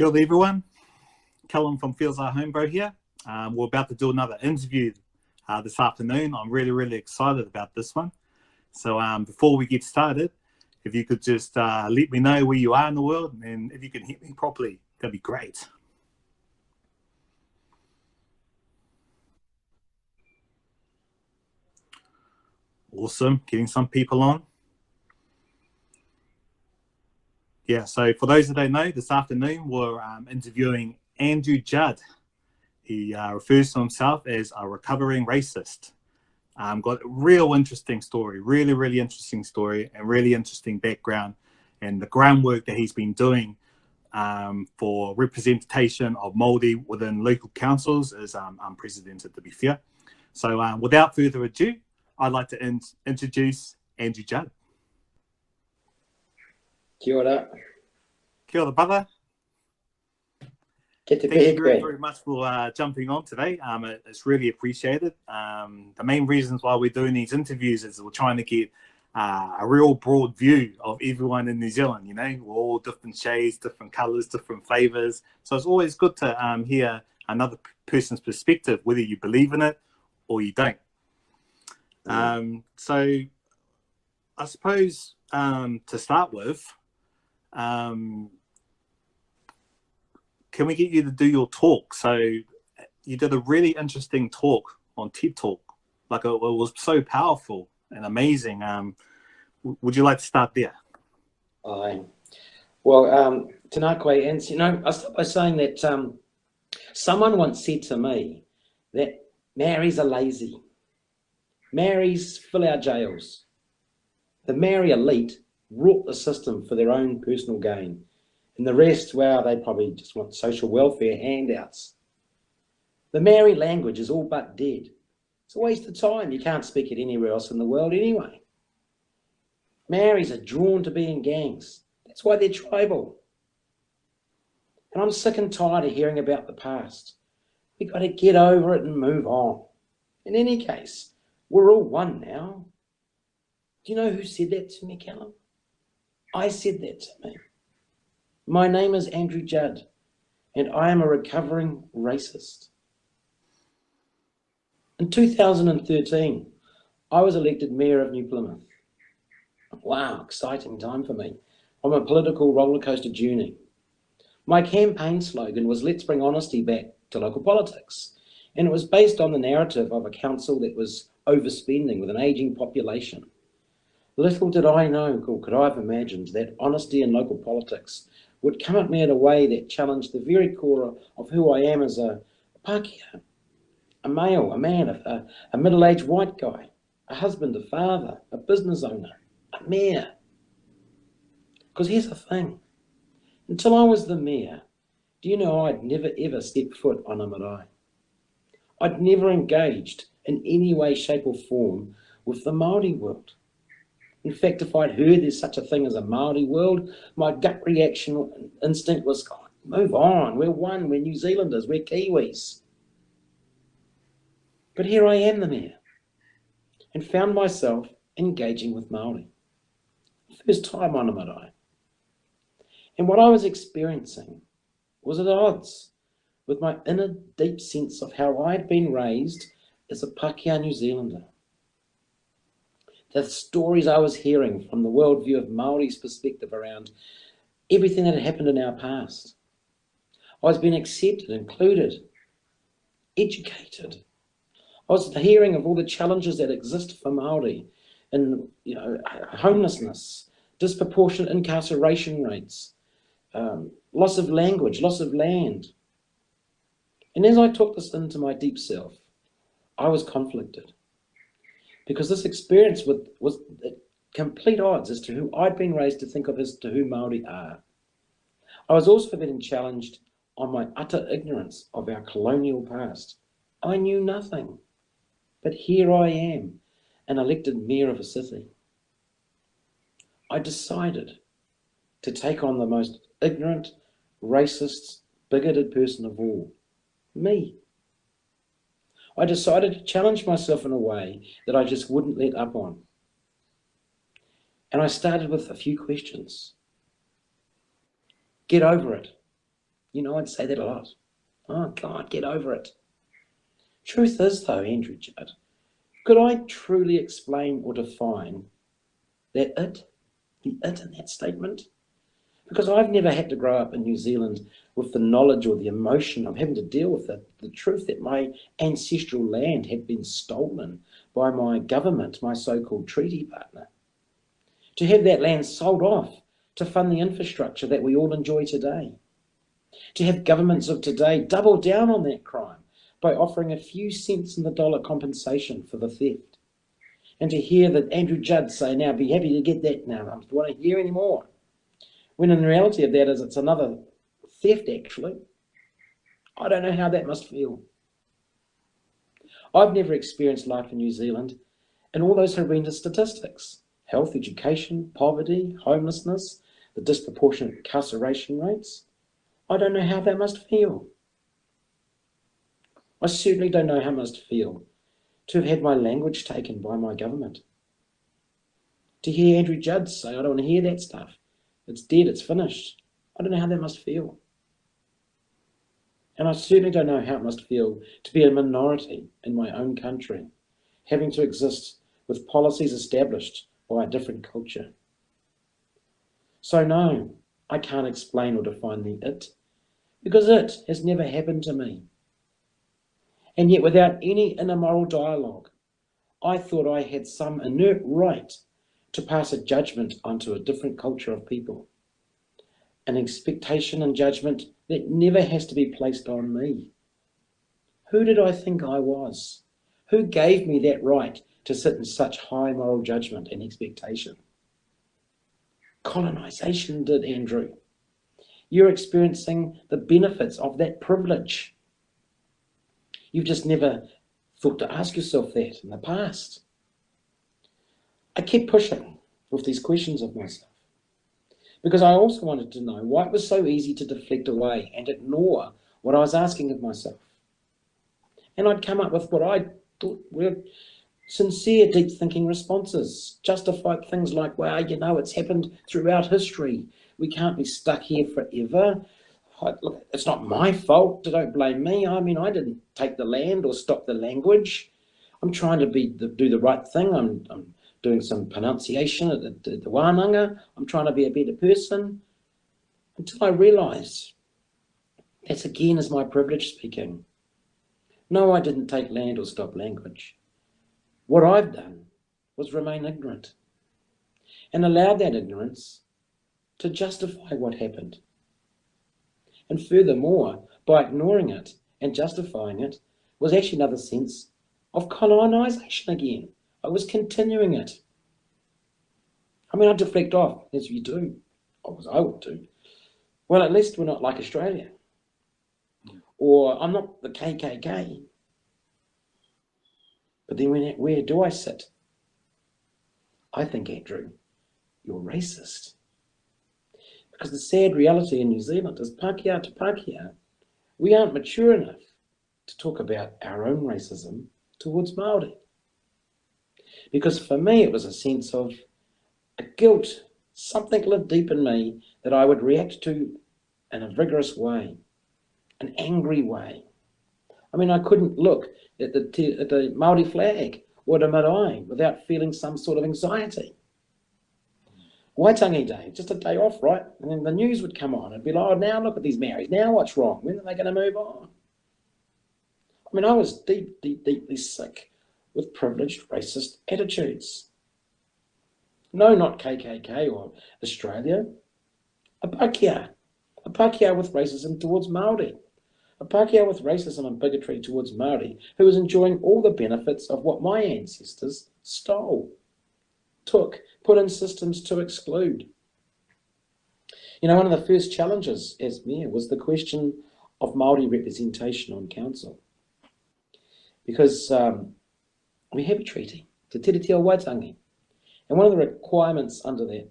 Kia ora everyone, Callum from Feels Our Home Bro here. We're about to do another interview this afternoon. I'm really excited about this one. So before we get started, if you could just let me know where you are in the world, and if you can hear me properly, that'd be great. Awesome, getting some people on. Yeah, so for those that don't know, this afternoon we're interviewing Andrew Judd. He refers to himself as a recovering racist. Got a real interesting story, really interesting story, and really interesting background, and the groundwork that he's been doing for representation of Māori within local councils is unprecedented, to be fair. So without further ado, I'd like to introduce Andrew Judd. Kia ora. Kia ora, brother. Thank you very much for jumping on today. It's really appreciated. The main reasons why we're doing these interviews is we're trying to get a real broad view of everyone in New Zealand. You know, we're all different shades, different colours, different flavours. So it's always good to hear another person's perspective, whether you believe in it or you don't. So I suppose to start with, can we get you to do your talk? So you did a really interesting talk on TED Talk. Like it was so powerful and amazing. Would you like to start there? Aye. Well, tēnā koe, and you know, I'll start by saying that someone once said to me that Maoris are lazy. Maoris fill our jails. The Maori elite wrought the system for their own personal gain. And the rest, well, they probably just want social welfare handouts. The Maori language is all but dead. It's a waste of time. You can't speak it anywhere else in the world anyway. Maoris are drawn to be in gangs. That's why they're tribal. And I'm sick and tired of hearing about the past. We've got to get over it and move on. In any case, we're all one now. Do you know who said that to me, Callum? I said that to me. My name is Andrew Judd, and I am a recovering racist. In 2013, I was elected Mayor of New Plymouth. Wow, exciting time for me. I'm a political rollercoaster journey. My campaign slogan was "Let's bring honesty back to local politics," and it was based on the narrative of a council that was overspending with an ageing population. Little did I know, or could I have imagined, that honesty in local politics would come at me in a way that challenged the very core of who I am as a Pakeha, a male, a man, a middle-aged white guy, a husband, a father, a business owner, a mayor. Because here's the thing, until I was the mayor, do you know I'd never ever stepped foot on a marae. I'd never engaged in any way, shape or form with the Māori world. In fact, if I'd heard there's such a thing as a Māori world, my gut reaction instinct was, God, move on, we're one, we're New Zealanders, we're Kiwis. But here I am, the mayor, and found myself engaging with Māori. First time on a marae. And what I was experiencing was at odds with my inner deep sense of how I'd been raised as a Pakeha New Zealander. The stories I was hearing from the worldview of Māori's perspective around everything that had happened in our past. I was being accepted, included, educated. I was hearing of all the challenges that exist for Māori in, you know, homelessness, disproportionate incarceration rates, loss of language, loss of land. And as I took this into my deep self, I was conflicted. Because this experience was at complete odds as to who I'd been raised to think of as to who Māori are. I was also being challenged on my utter ignorance of our colonial past. I knew nothing, but here I am, an elected mayor of a city. I decided to take on the most ignorant, racist, bigoted person of all, me. I decided to challenge myself in a way that I just wouldn't let up on. And I started with a few questions. Get over it. I'd say that a lot. Oh, God, get over it. Truth is, though, Andrew Judd, could I truly explain or define the it in that statement? Because I've never had to grow up in New Zealand with the knowledge or the emotion of having to deal with the truth that my ancestral land had been stolen by my government, my so-called treaty partner. To have that land sold off to fund the infrastructure that we all enjoy today. To have governments of today double down on that crime by offering a few cents in the dollar compensation for the theft. And to hear that Andrew Judd say, now be happy to get that now, I don't want to hear any more. When in reality of that is it's another theft, actually. I don't know how that must feel. I've never experienced life in New Zealand and all those horrendous statistics: health, education, poverty, homelessness, the disproportionate incarceration rates. I don't know how that must feel. I certainly don't know how it must feel to have had my language taken by my government. To hear Andrew Judd say, I don't want to hear that stuff. It's dead, it's finished. I don't know how that must feel. And I certainly don't know how it must feel to be a minority in my own country, having to exist with policies established by a different culture. So no, I can't explain or define the it, because it has never happened to me. And yet without any inner moral dialogue, I thought I had some inert right to pass a judgment onto a different culture of people. An expectation and judgment that never has to be placed on me. Who did I think I was? Who gave me that right to sit in such high moral judgment and expectation? Colonisation did, Andrew. You're experiencing the benefits of that privilege. You've just never thought to ask yourself that in the past. I kept pushing with these questions of myself because I also wanted to know why it was so easy to deflect away and ignore what I was asking of myself. And I'd come up with what I thought were sincere, deep thinking responses, justified things like, well, it's happened throughout history. We can't be stuck here forever. Look, it's not my fault. Don't blame me. I didn't take the land or stop the language. I'm trying to do the right thing. I'm doing some pronunciation at the wānanga. I'm trying to be a better person. Until I realised that again is my privilege speaking. No, I didn't take land or stop language. What I've done was remain ignorant and allow that ignorance to justify what happened. And furthermore, by ignoring it and justifying it was actually another sense of colonisation again. I was continuing it. I deflect off, as you do, as I would do. Well, at least we're not like Australia. Or I'm not the KKK. But then where do I sit? I think, Andrew, you're racist. Because the sad reality in New Zealand is Pakeha to Pakeha, we aren't mature enough to talk about our own racism towards Māori. Because for me, it was a sense of a guilt, something lived deep in me that I would react to in a vigorous way, an angry way. I couldn't look at the Māori flag or the marae without feeling some sort of anxiety. Waitangi Day, just a day off, right? And then the news would come on. It'd be like, oh, now look at these Maoris. Now what's wrong? When are they going to move on? I was deeply sick with privileged racist attitudes. No, not KKK or Australia. A Pakeha with racism towards Māori. A Pakeha with racism and bigotry towards Māori who was enjoying all the benefits of what my ancestors stole, put in systems to exclude. One of the first challenges as mayor was the question of Māori representation on council. Because we have a treaty, Te Tiriti o Waitangi, and one of the requirements under that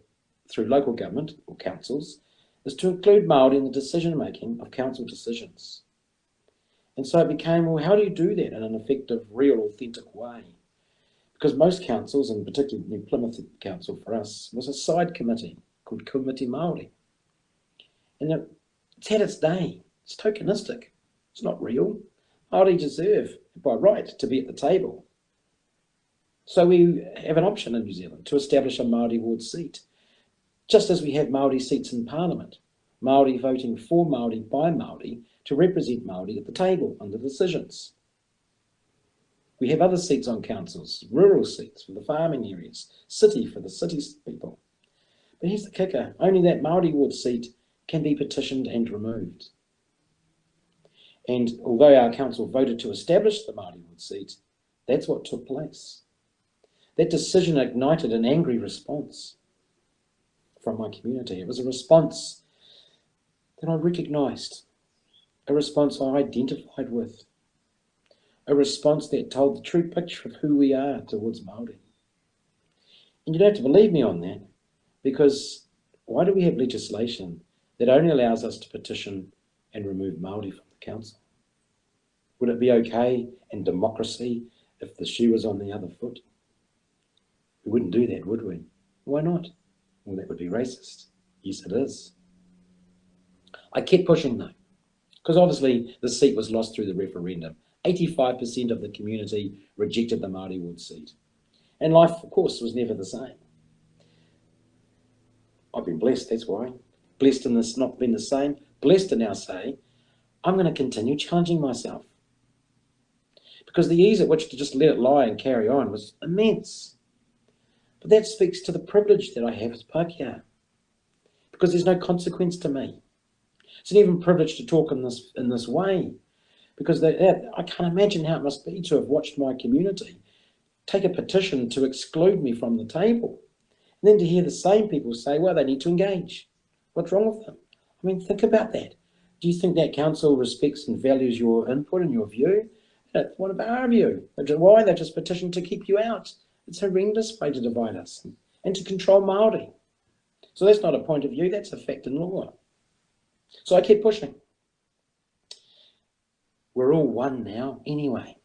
through local government or councils is to include Māori in the decision-making of council decisions. And so it became, well, how do you do that in an effective, real, authentic way? Because most councils, and particularly New Plymouth Council for us, was a side committee called Committee Māori. And it's had its day. It's tokenistic. It's not real. Māori deserve, by right, to be at the table. So we have an option in New Zealand to establish a Māori ward seat, just as we have Māori seats in Parliament. Māori voting for Māori by Māori to represent Māori at the table under decisions. We have other seats on councils, rural seats for the farming areas, city for the city people. But here's the kicker, only that Māori ward seat can be petitioned and removed. And although our council voted to establish the Māori ward seat, that's what took place. That decision ignited an angry response from my community. It was a response that I recognised, a response I identified with, a response that told the true picture of who we are towards Māori. And you don't have to believe me on that, because why do we have legislation that only allows us to petition and remove Māori from the council? Would it be okay in democracy if the shoe was on the other foot? We wouldn't do that, would we? Why not? Well, that would be racist. Yes, it is. I kept pushing though, because obviously the seat was lost through the referendum. 85% of the community rejected the Māori ward seat. And life, of course, was never the same. I've been blessed, that's why. Blessed in this not being the same. Blessed to now say, I'm going to continue challenging myself. Because the ease at which to just let it lie and carry on was immense. But that speaks to the privilege that I have as Pakeha, because there's no consequence to me. It's an even privilege to talk in this way, because I can't imagine how it must be to have watched my community take a petition to exclude me from the table, and then to hear the same people say, well, they need to engage. What's wrong with them? I mean, think about that. Do you think that council respects and values your input and your view? What about our view? Why? They just petitioned to keep you out. It's a horrendous way to divide us and to control Māori. So that's not a point of view, that's a fact in law. So I kept pushing. We're all one now anyway.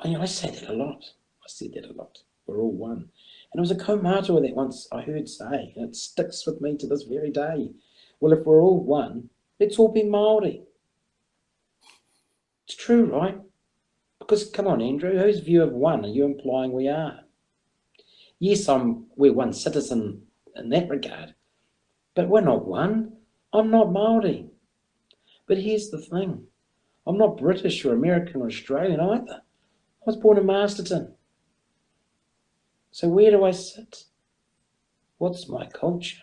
I say that a lot. I said that a lot. We're all one. And it was a kaumātua that once I heard say, and it sticks with me to this very day. Well, if we're all one, let's all be Māori. It's true, right? Because, come on, Andrew, whose view of one are you implying we are? Yes, we're one citizen in that regard, but we're not one. I'm not Māori. But here's the thing. I'm not British or American or Australian either. I was born in Masterton. So where do I sit? What's my culture?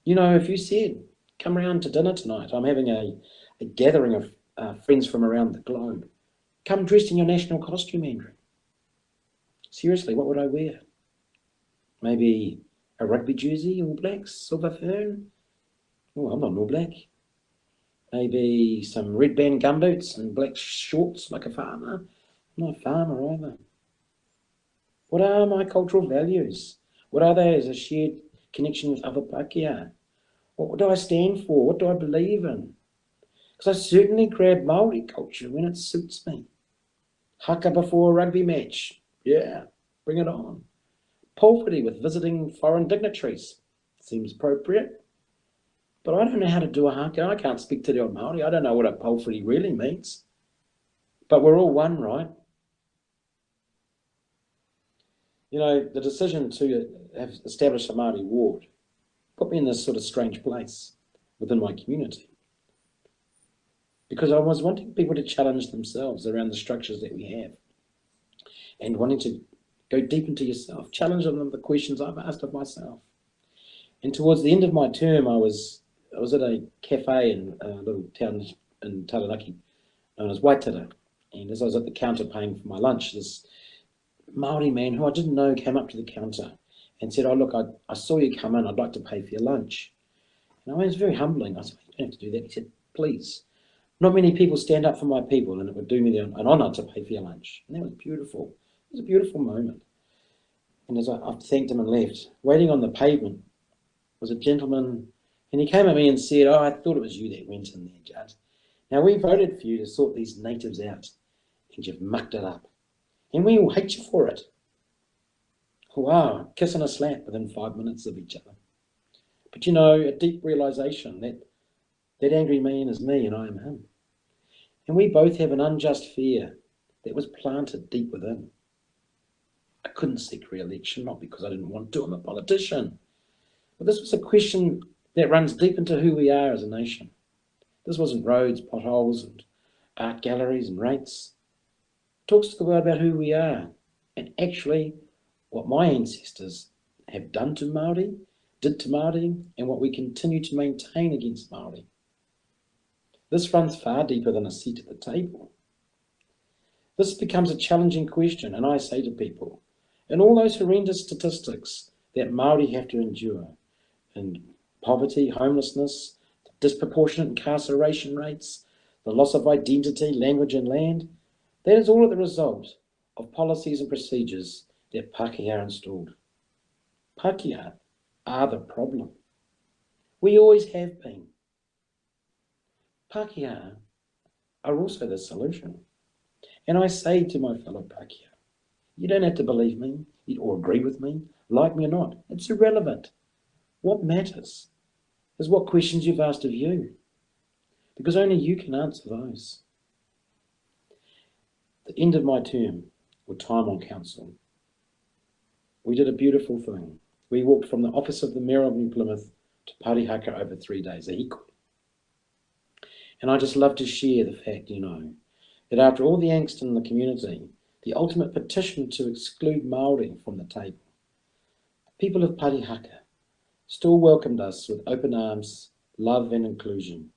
You know, if you said, come round to dinner tonight, I'm having a gathering of friends from around the globe. Come dressed in your national costume, Andrew. Seriously, what would I wear? Maybe a rugby jersey, All Blacks, silver fern? Oh, I'm not an All Black. Maybe some red band gumboots and black shorts like a farmer. I'm not a farmer either. What are my cultural values? What are they as a shared connection with other Pakeha? What do I stand for? What do I believe in? Because I certainly grab Māori culture when it suits me. Haka before a rugby match. Yeah, bring it on. Pōwhiri with visiting foreign dignitaries. Seems appropriate. But I don't know how to do a haka. I can't speak to the old Māori. I don't know what a pōwhiri really means. But we're all one, right? You know, the decision to have established a Māori ward put me in this sort of strange place within my community. Because I was wanting people to challenge themselves around the structures that we have and wanting to go deep into yourself, challenge them with the questions I've asked of myself. And towards the end of my term, I was at a cafe in a little town in Taranaki known as Waitara. And as I was at the counter paying for my lunch, this Māori man who I didn't know came up to the counter and said, oh, look, I saw you come in. I'd like to pay for your lunch. And I was very humbling. I said, you don't have to do that. He said, please. Not many people stand up for my people, and it would do me an honour to pay for your lunch. And that was beautiful. It was a beautiful moment. And as I thanked him and left, waiting on the pavement was a gentleman, and he came at me and said, oh, I thought it was you that went in there, Judd. Now, we voted for you to sort these natives out, and you've mucked it up. And we all hate you for it. Wow, kiss and a slap within 5 minutes of each other. But you know, a deep realisation that That angry man is me and I am him. And we both have an unjust fear that was planted deep within. I couldn't seek re-election, not because I didn't want to, I'm a politician. But this was a question that runs deep into who we are as a nation. This wasn't roads, potholes, and art galleries and rates. It talks to the world about who we are and actually what my ancestors have done to Māori, did to Māori, and what we continue to maintain against Māori. This runs far deeper than a seat at the table. This becomes a challenging question, and I say to people, and all those horrendous statistics that Māori have to endure, and poverty, homelessness, disproportionate incarceration rates, the loss of identity, language and land, that is all the result of policies and procedures that Pakeha installed. Pakeha are the problem. We always have been. Pakeha are also the solution. And I say to my fellow Pakeha, you don't have to believe me or agree with me, like me or not. It's irrelevant. What matters is what questions you've asked of you, because only you can answer those. At the end of my term, or time on council, we did a beautiful thing. We walked from the office of the Mayor of New Plymouth to Parihaka over 3 days, a hiko. And I just love to share the fact, that after all the angst in the community, the ultimate petition to exclude Māori from the table, the people of Parihaka still welcomed us with open arms, love and inclusion.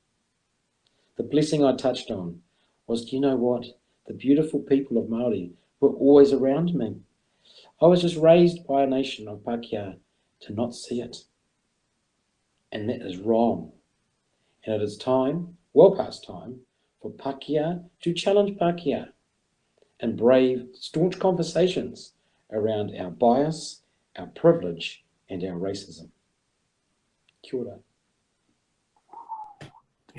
The blessing I touched on was, do you know what? The beautiful people of Māori were always around me. I was just raised by a nation of Pakeha to not see it. And that is wrong. And it is time, well past time, for Pakeha to challenge Pakeha and brave, staunch conversations around our bias, our privilege, and our racism. Kia ora.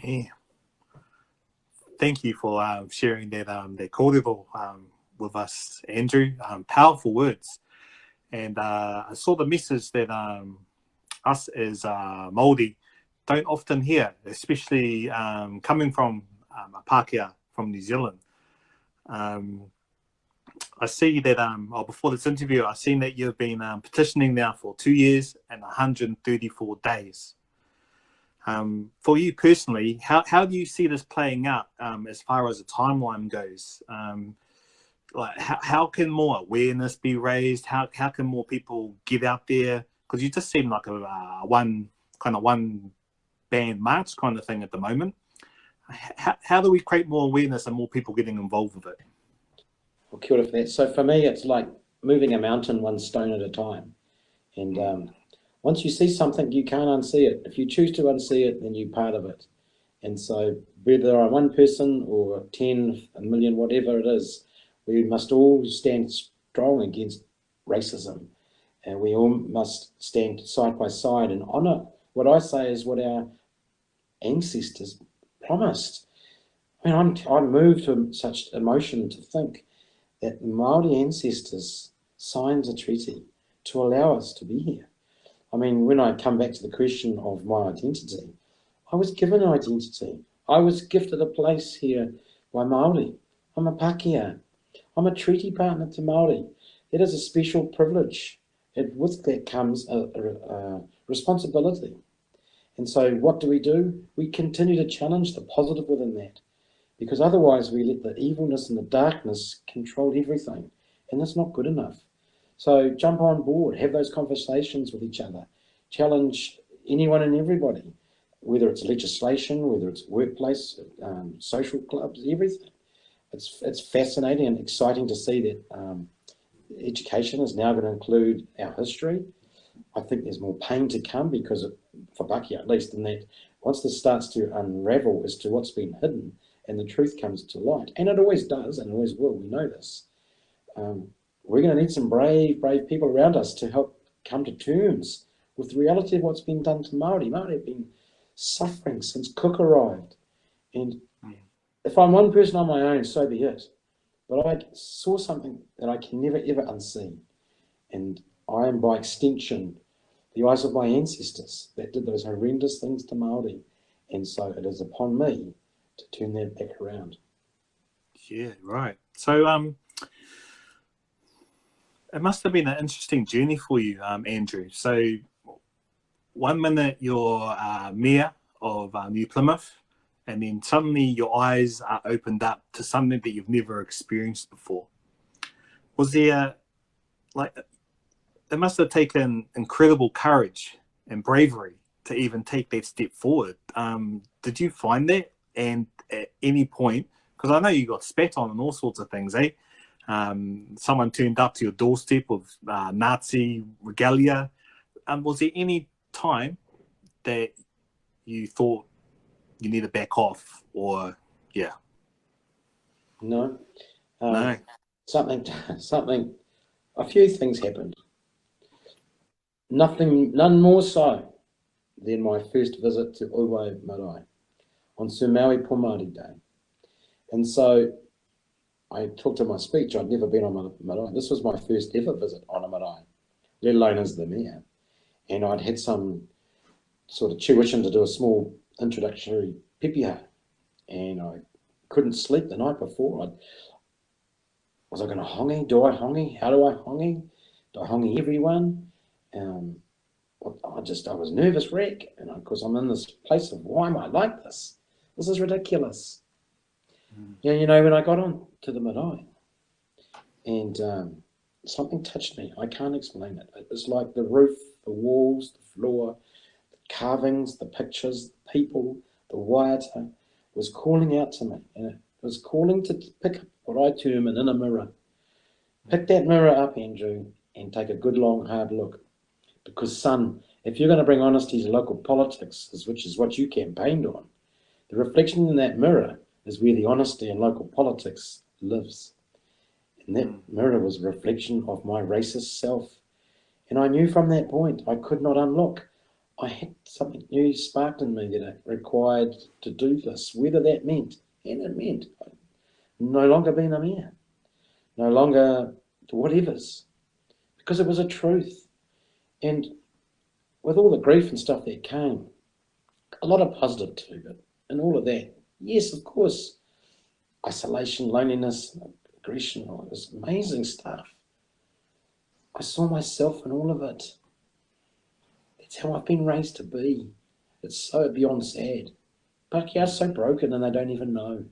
Yeah. Thank you for sharing that kōrero with us, Andrew. Powerful words. And I saw the message that us as Māori don't often hear, especially coming from a Pākehā from New Zealand. I see that before this interview, I've seen that you've been petitioning now for 2 years and 134 days. For you personally, how do you see this playing out as far as the timeline goes? How can more awareness be raised? How can more people get out there? Because you just seem like a one band march kind of thing at the moment. How do we create more awareness and more people getting involved with it? Well, kia ora for that. So for me, it's like moving a mountain one stone at a time. And once you see something, you can't unsee it. If you choose to unsee it, then you're part of it. And so whether I'm one person or 10, a million, whatever it is, we must all stand strong against racism. And we all must stand side by side and honour what I say is what our ancestors promised. I mean, I'm moved to such emotion to think that the Māori ancestors signed a treaty to allow us to be here. I mean, when I come back to the question of my identity, I was given an identity. I was gifted a place here by Māori. I'm a Pakeha. I'm a treaty partner to Māori. It is a special privilege. And with that comes a responsibility. And so what do? We continue to challenge the positive within that, because otherwise we let the evilness and the darkness control everything, and that's not good enough. So jump on board, have those conversations with each other, challenge anyone and everybody, whether it's legislation, whether it's workplace, social clubs, everything. It's fascinating and exciting to see that education is now going to include our history. I think there's more pain to come because, for Pakeha at least, in that once this starts to unravel as to what's been hidden and the truth comes to light, and it always does and always will, we know this, we're going to need some brave people around us to help come to terms with the reality of what's been done to Māori. Māori have been suffering since Cook arrived. And if I'm one person on my own, so be it. But I saw something that I can never ever unsee. And I am by extension the eyes of my ancestors that did those horrendous things to Māori. And so it is upon me to turn that back around. Yeah, right. So it must have been an interesting journey for you, Andrew. So one minute you're mayor of New Plymouth, and then suddenly your eyes are opened up to something that you've never experienced before. Was there, like, it must have taken incredible courage and bravery to even take that step forward. Did you find that? And at any point, because I know you got spat on and all sorts of things, eh? Someone turned up to your doorstep with Nazi regalia. Was there any time that you thought you need to back off, or yeah? No. No. Something, a few things happened. None more so than my first visit to Uwai Marae on Sir Maui Pomari Day. And so I talked in my speech, I'd never been on a marae. This was my first ever visit on a marae, let alone as the mayor. And I'd had some sort of tuition to do a small introductory pepeha, and I couldn't sleep the night before. Was I going to hongi? Do I hongi? How do I hongi? Do I hongi everyone? I was nervous wreck, and because I'm in this place of why am I like this? This is ridiculous. Yeah, you know, when I got on to the marae, and something touched me. I can't explain it. It was like the roof, the walls, the floor, the carvings, the pictures, the people, the waiata was calling out to me, and it was calling to pick up what I term an inner mirror. Pick that mirror up, Andrew, and take a good long hard look. Because, son, if you're going to bring honesty to local politics, which is what you campaigned on, the reflection in that mirror is where the honesty in local politics lives. And that mirror was a reflection of my racist self. And I knew from that point I could not unlock. I had something new sparked in me that I required to do this, whether that meant, and it meant, no longer being a mayor, no longer whatevers, because it was a truth. And with all the grief and stuff that came, a lot of positive too, but in all of that, yes, of course, isolation, loneliness, aggression, all this amazing stuff. I saw myself in all of it. That's how I've been raised to be. It's so beyond sad. Pakeha's so broken and they don't even know.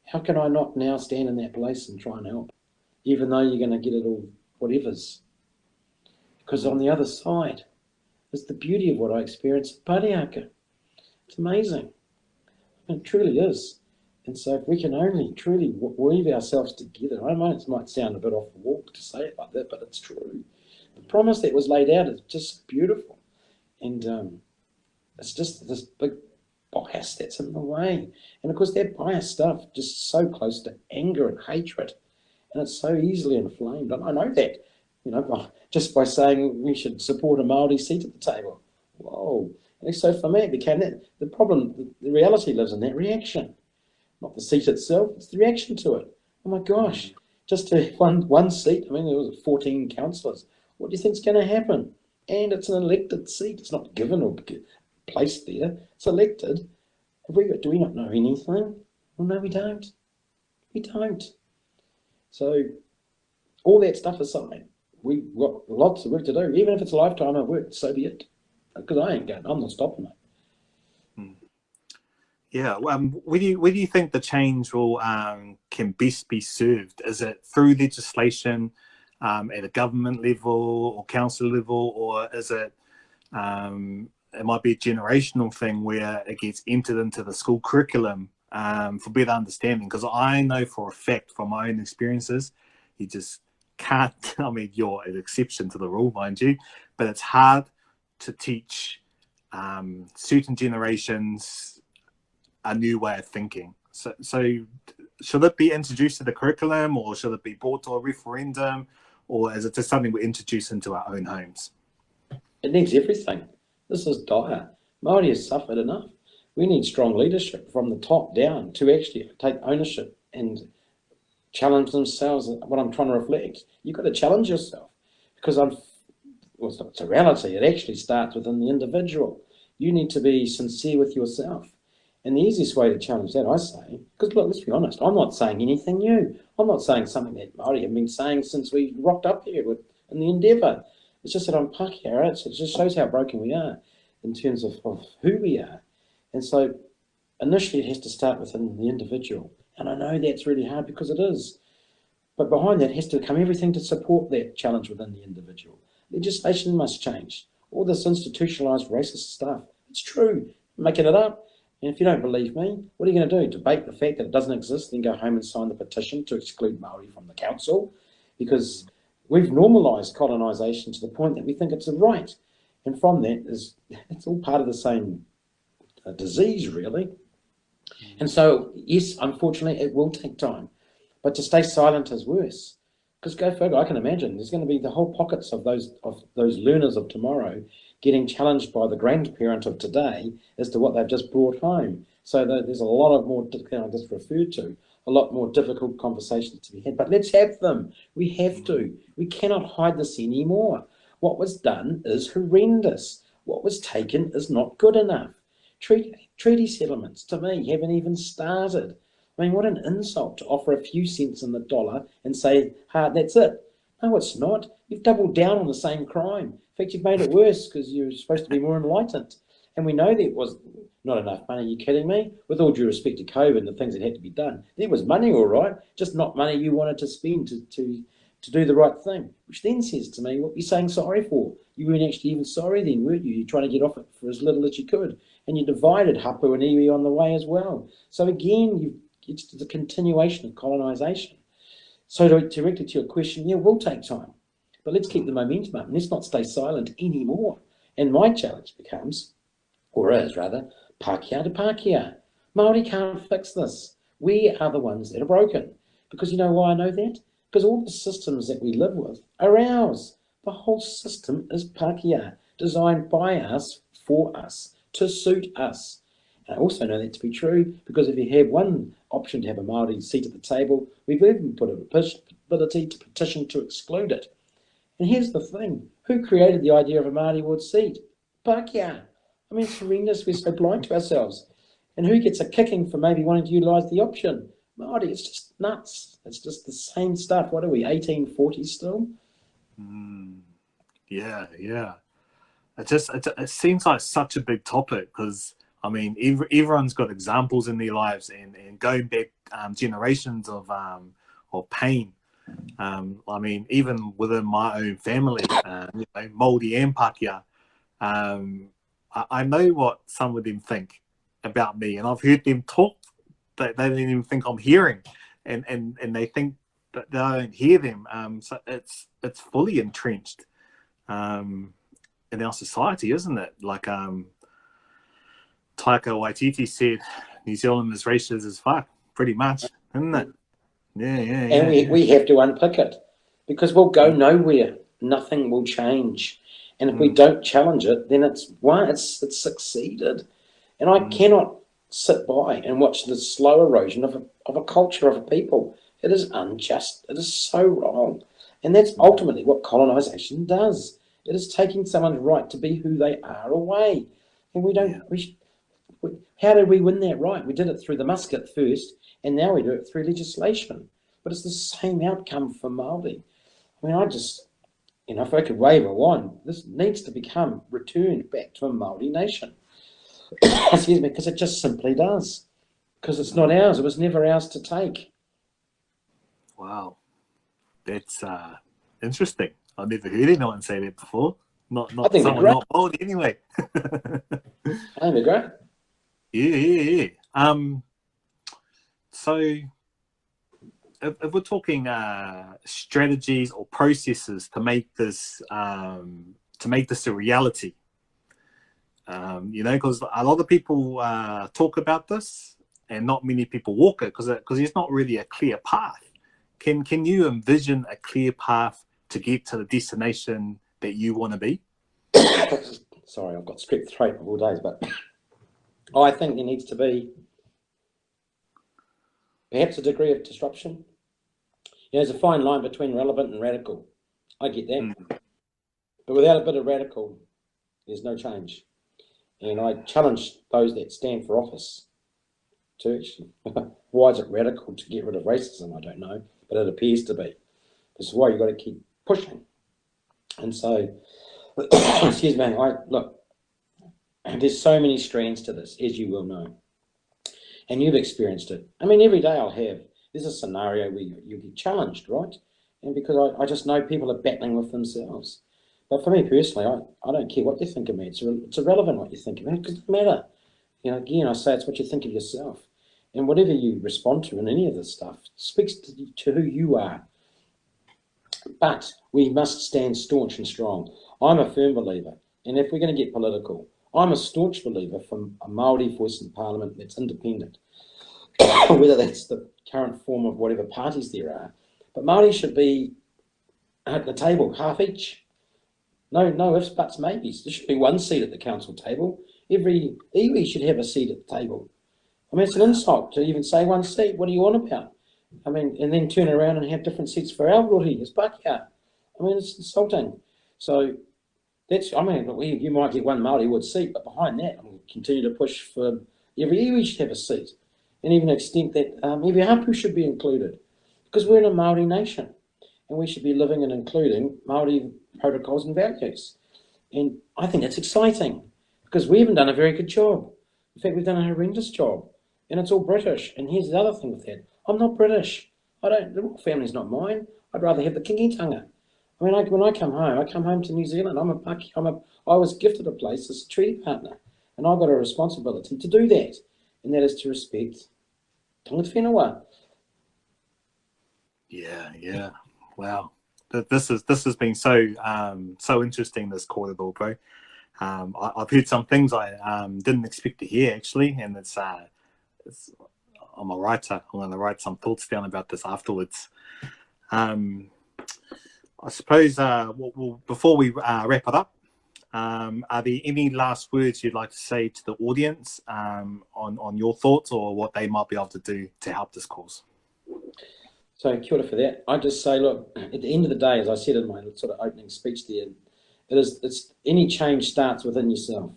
How can I not now stand in that place and try and help, even though you're going to get it all whatevers? Because on the other side is the beauty of what I experienced at Pariaka. It's amazing. It truly is. And so if we can only truly weave ourselves together, I know it might sound a bit off the wall to say it like that, but it's true. The promise that was laid out is just beautiful. And it's just this big bias that's in the way. And of course that bias stuff just so close to anger and hatred. And it's so easily inflamed. And I know that, you know, just by saying we should support a Māori seat at the table. Whoa. And so for me it became that. The problem, the reality lives in that reaction. Not the seat itself, it's the reaction to it. Oh my gosh, just to one seat, I mean, there was 14 councillors. What do you think's going to happen? And it's an elected seat. It's not given or placed there. It's elected. Do we not know anything? Well, no, we don't. We don't. So all that stuff aside, we've got lots of work to do. Even if it's a lifetime of work, so be it. Because I'm not stopping it. Yeah, where do you think the change will can best be served? Is it through legislation at a government level or council level, or is it it might be a generational thing where it gets entered into the school curriculum for better understanding? Because I know for a fact from my own experiences, you just can't. I mean, you're an exception to the rule, mind you, but it's hard to teach certain generations a new way of thinking. So should it be introduced to the curriculum, or should it be brought to a referendum, or is it just something we introduce into our own homes? It needs everything. This is dire. Māori has suffered enough. We need strong leadership from the top down to actually take ownership and challenge themselves. What I'm trying to reflect, you've got to challenge yourself, because it's a reality. It actually starts within the individual. You need to be sincere with yourself. And the easiest way to challenge that, I say, because look, let's be honest, I'm not saying anything new. I'm not saying something that Māori have been saying since we rocked up here in the endeavour. It's just that I'm Pakeha, it just shows how broken we are in terms of who we are. And so initially it has to start within the individual. And I know that's really hard because it is. But behind that has to come everything to support that challenge within the individual. Legislation must change. All this institutionalised racist stuff, it's true. I'm making it up. And if you don't believe me, what are you going to do? Debate the fact that it doesn't exist, then go home and sign the petition to exclude Māori from the council? Because we've normalised colonisation to the point that we think it's a right. And from that, it's all part of the same disease, really. And so, yes, unfortunately, it will take time. But to stay silent is worse. Because go further, I can imagine there's going to be the whole pockets of those learners of tomorrow getting challenged by the grandparent of today as to what they've just brought home. So there's a lot of more, I just referred to, a lot more difficult conversations to be had. But let's have them. We have to. We cannot hide this anymore. What was done is horrendous. What was taken is not good enough. Treaty settlements, to me, haven't even started. I mean, what an insult to offer a few cents in the dollar and say, that's it. No, it's not. You've doubled down on the same crime. In fact, you've made it worse because you're supposed to be more enlightened. And we know there was not enough money. Are you kidding me? With all due respect to COVID and the things that had to be done, there was money, all right, just not money you wanted to spend to do the right thing. Which then says to me, what were you saying sorry for? You weren't actually even sorry then, weren't you? You're trying to get off it for as little as you could. And you divided Hapu and Iwi on the way as well. So again, it's the continuation of colonisation. So directly to your question, yeah, it will take time. But let's keep the momentum up and let's not stay silent anymore. And my challenge becomes, or is rather, Pakeha to Pakeha. Māori can't fix this. We are the ones that are broken. Because you know why I know that? Because all the systems that we live with are ours. The whole system is Pakeha, designed by us, for us, to suit us. And I also know that to be true because if you have one option to have a Māori seat at the table, we've even put a ability to petition to exclude it. And here's the thing, who created the idea of a Māori ward seat? Pakeha. I mean, it's horrendous, we're so blind to ourselves. And who gets a kicking for maybe wanting to utilise the option? Māori, it's just nuts. It's just the same stuff. What are we, 1840s still? Yeah. It seems like such a big topic because, I mean, everyone's got examples in their lives and going back generations of pain. I mean, even within my own family, Māori and Pakeha, I know what some of them think about me, and I've heard them talk that they don't even think I'm hearing, and they think that I don't hear them. So it's fully entrenched in our society, isn't it? Like Taika Waititi said, New Zealand is racist as fuck, pretty much, isn't it? Yeah. And we have to unpick it because we'll go nowhere. Nothing will change. And if we don't challenge it, then it's succeeded. And I cannot sit by and watch the slow erosion of a culture, of a people. It is unjust. It is so wrong. And that's ultimately what colonisation does. It is taking someone's right to be who they are away. And we don't... how did we win that right? We did it through the musket first, and now we do it through legislation. But it's the same outcome for Māori. I mean, if I could wave a wand, this needs to become returned back to a Māori nation. Excuse me, because it just simply does. Because it's not ours. It was never ours to take. Wow. That's interesting. I've never heard anyone say that before. Not someone not Māori anyway. I think they're great. Yeah. So if we're talking strategies or processes to make this a reality, because a lot of people talk about this and not many people walk it because there's not really a clear path. Can you envision a clear path to get to the destination that you want to be? Sorry, I've got strep throat of all days, but I think there needs to be perhaps a degree of disruption. There's a fine line between relevant and radical. I get that. But without a bit of radical, there's no change. And I challenge those that stand for office to actually, why is it radical to get rid of racism? I don't know, but it appears to be. This is why you've got to keep pushing. And so, excuse me, look, there's so many strands to this, as you will know. And you've experienced it. I mean, every day there's a scenario where you get challenged, right? And because I just know people are battling with themselves. But for me personally, I don't care what you think of me. It's irrelevant what you think of me, because it doesn't matter. You know, again, I say it's what you think of yourself. And whatever you respond to in any of this stuff speaks to who you are. But we must stand staunch and strong. I'm a firm believer, and if we're going to get political, I'm a staunch believer from a Māori voice in Parliament that's independent, whether that's the current form of whatever parties there are. But Māori should be at the table, half each. No ifs, buts, maybes. There should be one seat at the council table. Every iwi should have a seat at the table. I mean, it's an insult to even say one seat. What are you on about? I mean, and then turn around and have different seats for our rohi as Pakeha. I mean, it's insulting. So that's, I mean, you might get one Māori wood seat, but behind that, I'm going to continue to push for every iwi should have a seat. And even extent that every hapu should be included, because we're in a Māori nation and we should be living and including Māori protocols and values. And I think that's exciting because we haven't done a very good job. In fact, we've done a horrendous job, and it's all British. And here's the other thing with that. I'm not British. The royal family's not mine. I'd rather have the kingitanga. I mean, when I come home to New Zealand. I was gifted a place as a treaty partner, and I've got a responsibility to do that, and that is to respect tangata whenua. Yeah. Wow. This has been so interesting, this corridor, bro. I've heard some things I didn't expect to hear, actually, and it's I'm a writer. I'm going to write some thoughts down about this afterwards. I suppose before we wrap it up, are there any last words you'd like to say to the audience on your thoughts or what they might be able to do to help this cause? So, kia ora for that. I just say, look, at the end of the day, as I said in my sort of opening speech there, it's any change starts within yourself.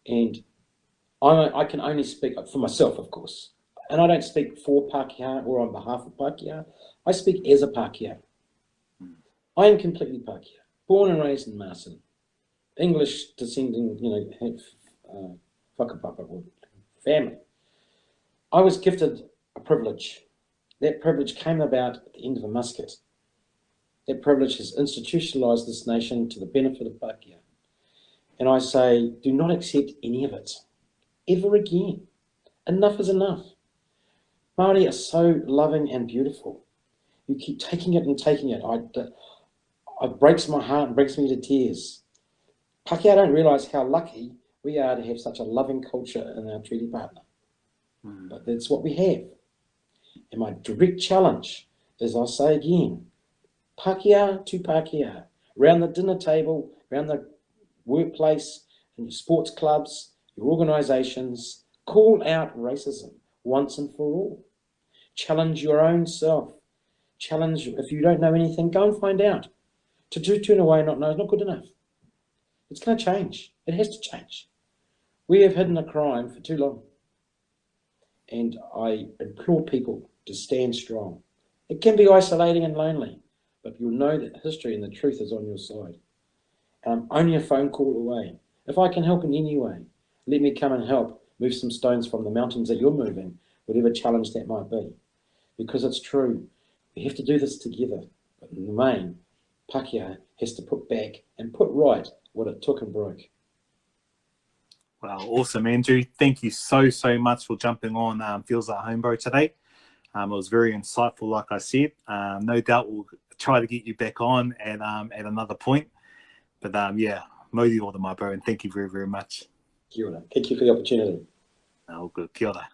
And I can only speak for myself, of course. And I don't speak for Pakeha or on behalf of Pakeha. I speak as a Pakeha. I am completely Pakeha, born and raised in Marsden. English descending, whakapapa or family. I was gifted a privilege. That privilege came about at the end of a musket. That privilege has institutionalised this nation to the benefit of Pakeha. And I say, do not accept any of it, ever again. Enough is enough. Māori are so loving and beautiful. You keep taking it and taking it. It breaks my heart and brings me to tears. Pakeha don't realise how lucky we are to have such a loving culture in our treaty partner. But that's what we have. And my direct challenge is, I'll say again, Pakeha to Pakeha, around the dinner table, around the workplace, in your sports clubs, your organisations, call out racism once and for all. Challenge your own self. Challenge, if you don't know anything, go and find out. To turn away and not know is not good enough. It's going to change. It has to change. We have hidden a crime for too long. And I implore people to stand strong. It can be isolating and lonely, but you'll know that history and the truth is on your side. And I'm only a phone call away. If I can help in any way, let me come and help move some stones from the mountains that you're moving, whatever challenge that might be. Because it's true. We have to do this together. But in the main, Pakeha has to put back and put right what it took and broke. Wow, awesome, Andrew. Thank you so much for jumping on Feels Like Home, bro, today. It was very insightful, like I said. No doubt we'll try to get you back on at another point. But yeah, mauri ora, my bro, and thank you very, very much. Kia ora. Thank you for the opportunity. All good. Kia ora.